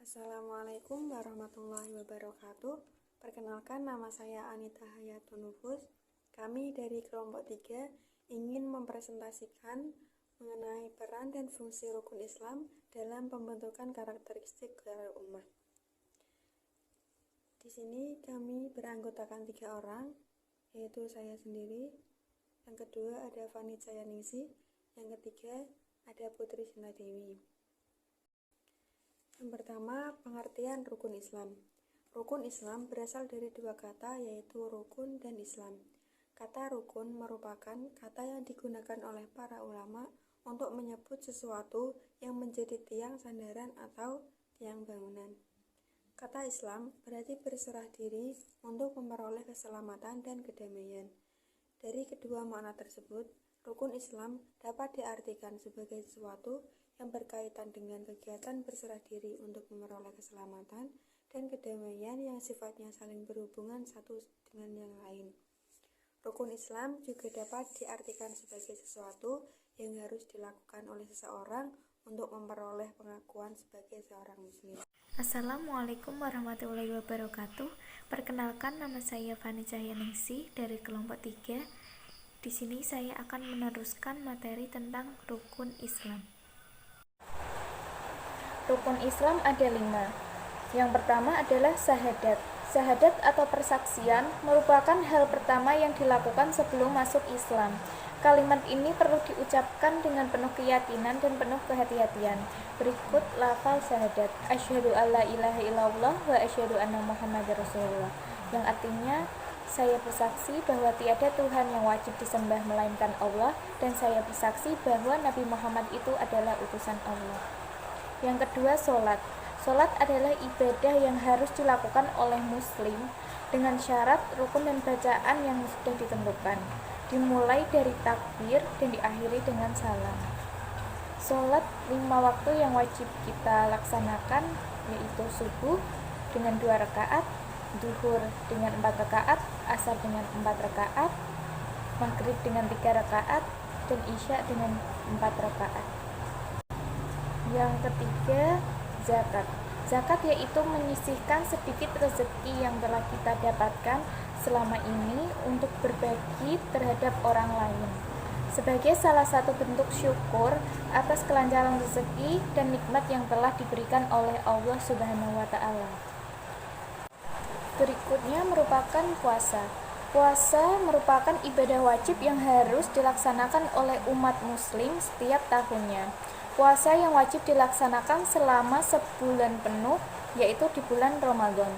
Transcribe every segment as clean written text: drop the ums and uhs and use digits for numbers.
Assalamualaikum warahmatullahi wabarakatuh. Perkenalkan, nama saya Anita Hayatun Nufus. Kami dari kelompok 3 ingin mempresentasikan mengenai peran dan fungsi rukun Islam dalam pembentukan karakteristik gelar ummah. Di sini kami beranggotakan 3 orang, yaitu saya sendiri, yang kedua ada Fani Cayaningsih, yang ketiga ada Putri Sinta Dewi. Yang pertama, pengertian rukun Islam. Rukun Islam berasal dari 2 kata, yaitu rukun dan Islam. Kata rukun merupakan kata yang digunakan oleh para ulama untuk menyebut sesuatu yang menjadi tiang sandaran atau tiang bangunan. Kata Islam berarti berserah diri untuk memperoleh keselamatan dan kedamaian. Dari kedua makna tersebut, rukun Islam dapat diartikan sebagai sesuatu yang berkaitan dengan kegiatan berserah diri untuk memperoleh keselamatan dan kedamaian yang sifatnya saling berhubungan satu dengan yang lain. Rukun Islam juga dapat diartikan sebagai sesuatu yang harus dilakukan oleh seseorang untuk memperoleh pengakuan sebagai seorang muslim. Assalamualaikum warahmatullahi wabarakatuh. Perkenalkan, nama saya Fani Cayaningsih dari kelompok 3. Di sini saya akan meneruskan materi tentang rukun Islam. Rukun Islam ada 5. Yang pertama adalah syahadat. Syahadat atau persaksian merupakan hal pertama yang dilakukan sebelum masuk Islam. Kalimat ini perlu diucapkan dengan penuh keyakinan dan penuh kehati-hatian. Berikut lafal syahadat. Asyhadu alla ilaha illallah wa asyhadu anna Muhammadar Rasulullah. Yang artinya, saya bersaksi bahwa tiada Tuhan yang wajib disembah melainkan Allah, dan saya bersaksi bahwa Nabi Muhammad itu adalah utusan Allah. Yang kedua, sholat. Sholat adalah ibadah yang harus dilakukan oleh muslim dengan syarat, rukun, dan bacaan yang sudah ditentukan. Dimulai dari takbir dan diakhiri dengan salam. Sholat 5 waktu yang wajib kita laksanakan, yaitu subuh dengan 2 rakaat, zuhur dengan 4 rakaat, asar dengan 4 rakaat, maghrib dengan 3 rakaat, dan isya dengan 4 rakaat. Yang ketiga, zakat. Zakat yaitu menyisihkan sedikit rezeki yang telah kita dapatkan selama ini untuk berbagi terhadap orang lain, sebagai salah satu bentuk syukur atas kelancaran rezeki dan nikmat yang telah diberikan oleh Allah Subhanahu wa Ta'ala. Berikutnya merupakan puasa. Puasa merupakan ibadah wajib yang harus dilaksanakan oleh umat muslim setiap tahunnya. Puasa yang wajib dilaksanakan selama sebulan penuh, yaitu di bulan Ramadan.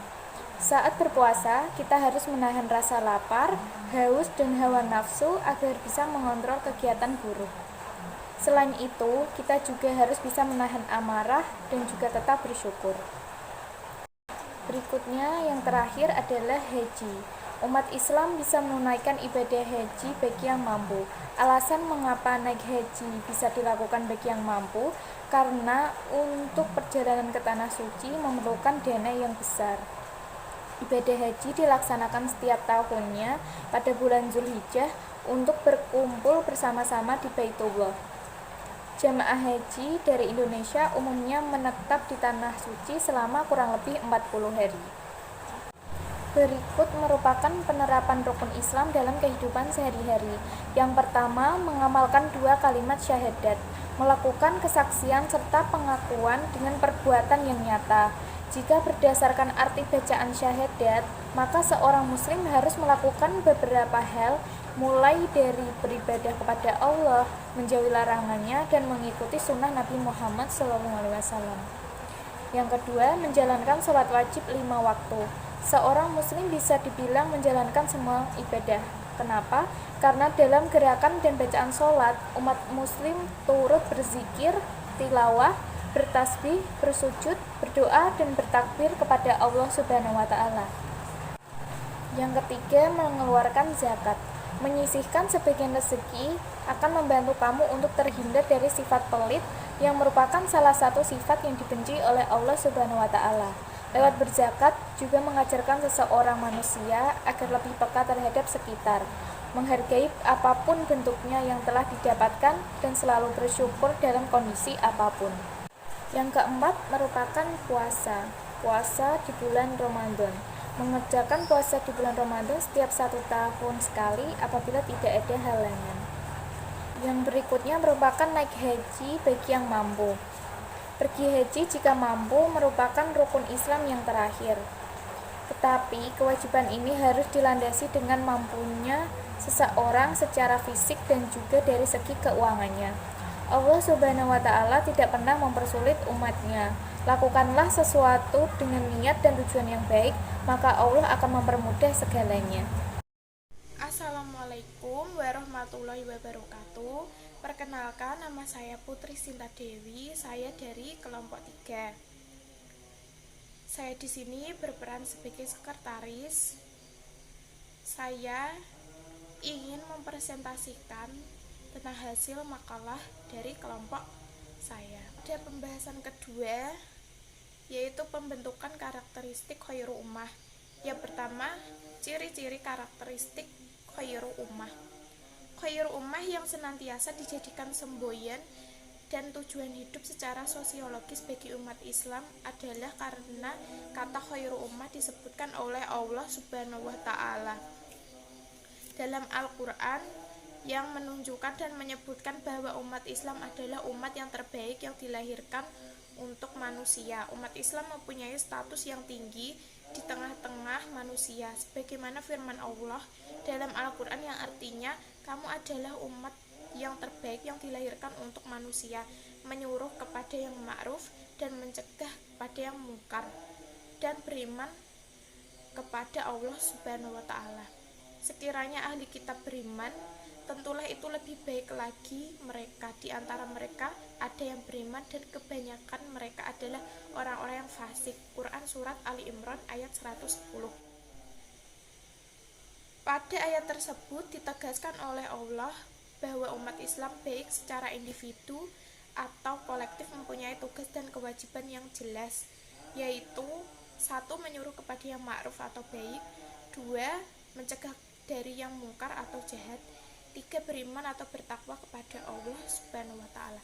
Saat berpuasa, kita harus menahan rasa lapar, haus, dan hawa nafsu agar bisa mengontrol kegiatan buruk. Selain itu, kita juga harus bisa menahan amarah dan juga tetap bersyukur. Berikutnya, yang terakhir adalah haji. Umat Islam bisa menunaikan ibadah haji bagi yang mampu. Alasan mengapa naik haji bisa dilakukan bagi yang mampu, karena untuk perjalanan ke Tanah Suci memerlukan dana yang besar. Ibadah haji dilaksanakan setiap tahunnya pada bulan Zulhijjah untuk berkumpul bersama-sama di Baitullah. Jamaah haji dari Indonesia umumnya menetap di Tanah Suci selama kurang lebih 40 hari. Berikut merupakan penerapan rukun Islam dalam kehidupan sehari-hari. Yang pertama, mengamalkan 2 kalimat syahadat, melakukan kesaksian serta pengakuan dengan perbuatan yang nyata. Jika berdasarkan arti bacaan syahadat, maka seorang muslim harus melakukan beberapa hal, mulai dari beribadah kepada Allah, menjauhi larangannya, dan mengikuti sunnah Nabi Muhammad SAW. Yang kedua, menjalankan sholat wajib 5 waktu. Seorang muslim bisa dibilang menjalankan semua ibadah. Kenapa? Karena dalam gerakan dan bacaan sholat, umat muslim turut berzikir, tilawah, bertasbih, bersujud, berdoa, dan bertakbir kepada Allah Subhanahu wa Ta'ala. Yang ketiga, mengeluarkan zakat. Menyisihkan sebagian rezeki akan membantu kamu untuk terhindar dari sifat pelit yang merupakan salah satu sifat yang dibenci oleh Allah Subhanahu wa Ta'ala. Lewat berzakat juga mengajarkan seseorang manusia agar lebih peka terhadap sekitar, menghargai apapun bentuknya yang telah didapatkan, dan selalu bersyukur dalam kondisi apapun. Yang keempat merupakan puasa. Puasa di bulan Ramadan. Mengerjakan puasa di bulan Ramadan setiap 1 tahun sekali apabila tidak ada halangan. Yang berikutnya merupakan naik haji bagi yang mampu. Pergi haji jika mampu merupakan rukun Islam yang terakhir. Tetapi kewajiban ini harus dilandasi dengan mampunya seseorang secara fisik dan juga dari segi keuangannya. Allah Subhanahu wa Ta'ala tidak pernah mempersulit umatnya. Lakukanlah sesuatu dengan niat dan tujuan yang baik, maka Allah akan mempermudah segalanya. Assalamualaikum warahmatullahi wabarakatuh. Perkenalkan, nama saya Putri Sinta Dewi. Saya dari kelompok 3. Saya di sini berperan sebagai sekretaris. Saya ingin mempresentasikan tentang hasil makalah dari kelompok saya. Ada pembahasan kedua, yaitu pembentukan karakteristik khairu ummah. Yang pertama, ciri-ciri karakteristik khairu ummah. Khairu ummah yang senantiasa dijadikan semboyan dan tujuan hidup secara sosiologis bagi umat Islam adalah karena kata khairu ummah disebutkan oleh Allah Subhanahu wa Ta'ala dalam Al-Quran, yang menunjukkan dan menyebutkan bahwa umat Islam adalah umat yang terbaik yang dilahirkan untuk manusia. Umat Islam mempunyai status yang tinggi di tengah-tengah manusia, sebagaimana firman Allah dalam Al-Quran yang artinya, kamu adalah umat yang terbaik yang dilahirkan untuk manusia, menyuruh kepada yang ma'ruf dan mencegah kepada yang mungkar, dan beriman kepada Allah Subhanahu wa Ta'ala. Sekiranya ahli kitab beriman, tentulah itu lebih baik lagi mereka. Di antara mereka ada yang beriman dan kebanyakan mereka adalah orang-orang yang fasik. Quran Surat Ali Imran ayat 110. Pada ayat tersebut ditegaskan oleh Allah bahwa umat Islam baik secara individu atau kolektif mempunyai tugas dan kewajiban yang jelas, yaitu 1. Menyuruh kepada yang ma'ruf atau baik, 2. Mencegah dari yang mungkar atau jahat, 3. Beriman atau bertakwa kepada Allah Subhanahu wa Ta'ala.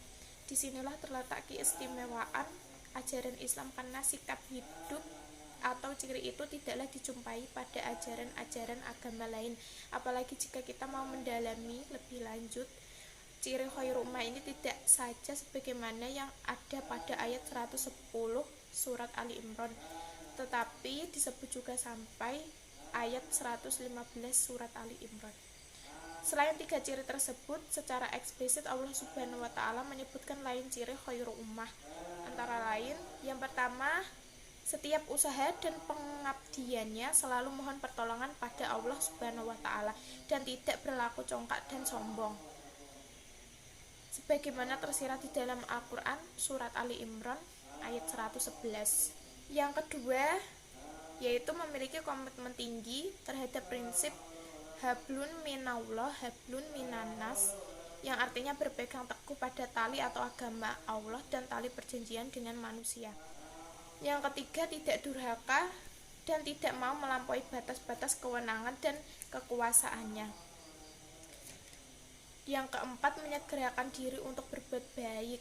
Disinilah terletak keistimewaan ajaran Islam, karena sikap hidup atau ciri itu tidaklah dijumpai pada ajaran-ajaran agama lain. Apalagi jika kita mau mendalami lebih lanjut, ciri khairu ummah ini tidak saja sebagaimana yang ada pada ayat 110 surat Ali Imran, tetapi disebut juga sampai ayat 115 surat Ali Imran. Selain 3 ciri tersebut, secara eksplisit Allah Subhanahu wa Ta'ala menyebutkan lain ciri khairu ummah. Antara lain, yang pertama, setiap usaha dan pengabdiannya selalu mohon pertolongan pada Allah Subhanahu wa Ta'ala dan tidak berlaku congkak dan sombong, sebagaimana tersirat di dalam Al-Quran surat Ali Imran ayat 111. Yang kedua, yaitu memiliki komitmen tinggi terhadap prinsip hablun minallah, hablun minanas, yang artinya berpegang teguh pada tali atau agama Allah dan tali perjanjian dengan manusia. Yang ketiga, tidak durhaka dan tidak mau melampaui batas-batas kewenangan dan kekuasaannya. Yang keempat, menyegerakan diri untuk berbuat baik.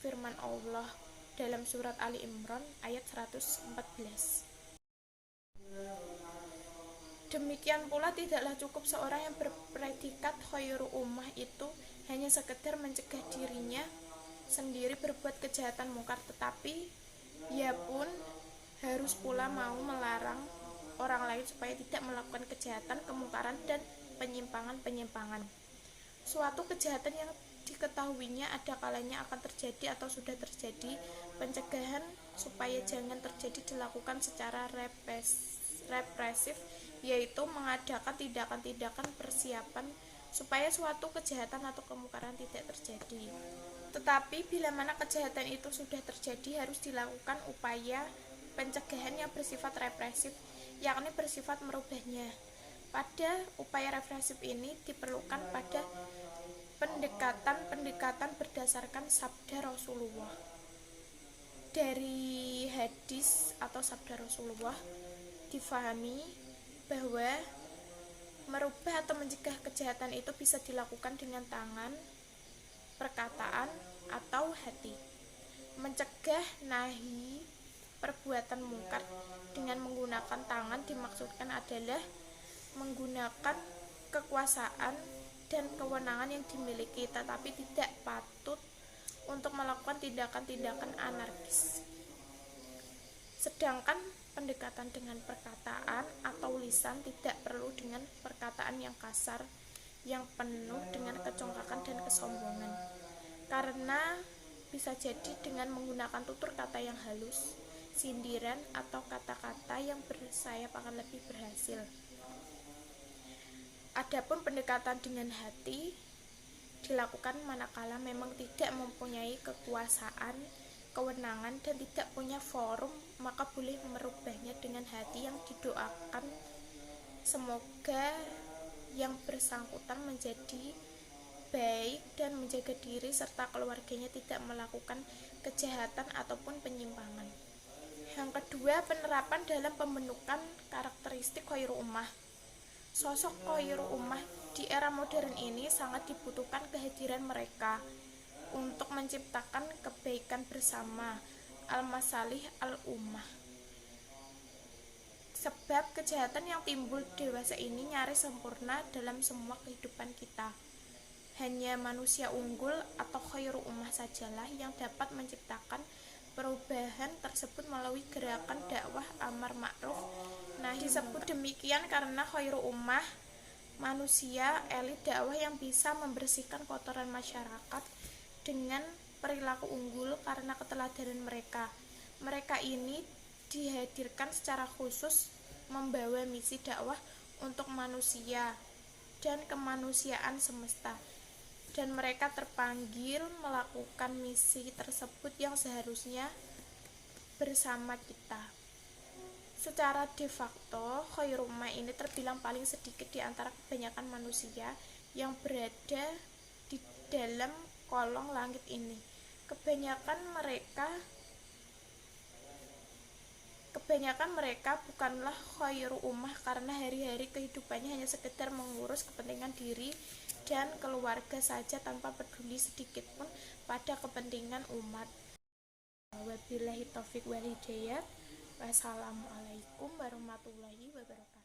Firman Allah dalam surat Ali Imran ayat 114. Demikian pula tidaklah cukup seorang yang berpredikat khairu ummah itu hanya sekedar mencegah dirinya sendiri berbuat kejahatan mungkar, tetapi ia pun harus pula mau melarang orang lain supaya tidak melakukan kejahatan, kemungkaran, dan penyimpangan-penyimpangan. Suatu kejahatan yang diketahuinya ada kalanya akan terjadi atau sudah terjadi, pencegahan supaya jangan terjadi dilakukan secara represif, yaitu mengadakan tindakan-tindakan persiapan supaya suatu kejahatan atau kemungkaran tidak terjadi. Tetapi bila mana kejahatan itu sudah terjadi, harus dilakukan upaya pencegahan yang bersifat represif, yakni bersifat merubahnya. Pada upaya represif ini diperlukan pada pendekatan berdasarkan sabda Rasulullah. Dari hadis atau sabda Rasulullah difahami bahwa merubah atau mencegah kejahatan itu bisa dilakukan dengan tangan, perkataan, atau hati. Mencegah nahi perbuatan mungkar dengan menggunakan tangan dimaksudkan adalah menggunakan kekuasaan dan kewenangan yang dimiliki, tetapi tidak patut untuk melakukan tindakan-tindakan anarkis. Sedangkan pendekatan dengan perkataan atau lisan tidak perlu dengan perkataan yang kasar, yang penuh dengan kecongkakan dan kesombongan, karena bisa jadi dengan menggunakan tutur kata yang halus, sindiran, atau kata-kata yang bersayap akan lebih berhasil. Adapun pendekatan dengan hati dilakukan manakala memang tidak mempunyai kekuasaan, kewenangan, dan tidak punya forum, maka boleh merubahnya dengan hati yang didoakan semoga yang bersangkutan menjadi baik dan menjaga diri serta keluarganya tidak melakukan kejahatan ataupun penyimpangan. Yang kedua, penerapan dalam pembentukan karakteristik khairul ummah. Sosok khairul ummah di era modern ini sangat dibutuhkan kehadiran mereka untuk menciptakan kebaikan bersama, al-masalih al-ummah. Sebab kejahatan yang timbul dewasa ini nyaris sempurna dalam semua kehidupan kita. Hanya manusia unggul atau khairul ummah sajalah yang dapat menciptakan perubahan tersebut melalui gerakan dakwah amar ma'ruf nahi. Disebut demikian karena khairul ummah manusia elit dakwah yang bisa membersihkan kotoran masyarakat dengan perilaku unggul karena keteladanan mereka. Mereka ini dihadirkan secara khusus membawa misi dakwah untuk manusia dan kemanusiaan semesta, dan mereka terpanggil melakukan misi tersebut yang seharusnya bersama kita. Secara de facto, khairul ummah ini terbilang paling sedikit di antara kebanyakan manusia yang berada di dalam kolong langit ini. Kebanyakan mereka bukanlah khairul ummah karena hari-hari kehidupannya hanya sekedar mengurus kepentingan diri dan keluarga saja tanpa peduli sedikit pun pada kepentingan umat. Wabillahi taufik wal hidayah. Wassalamualaikum warahmatullahi wabarakatuh.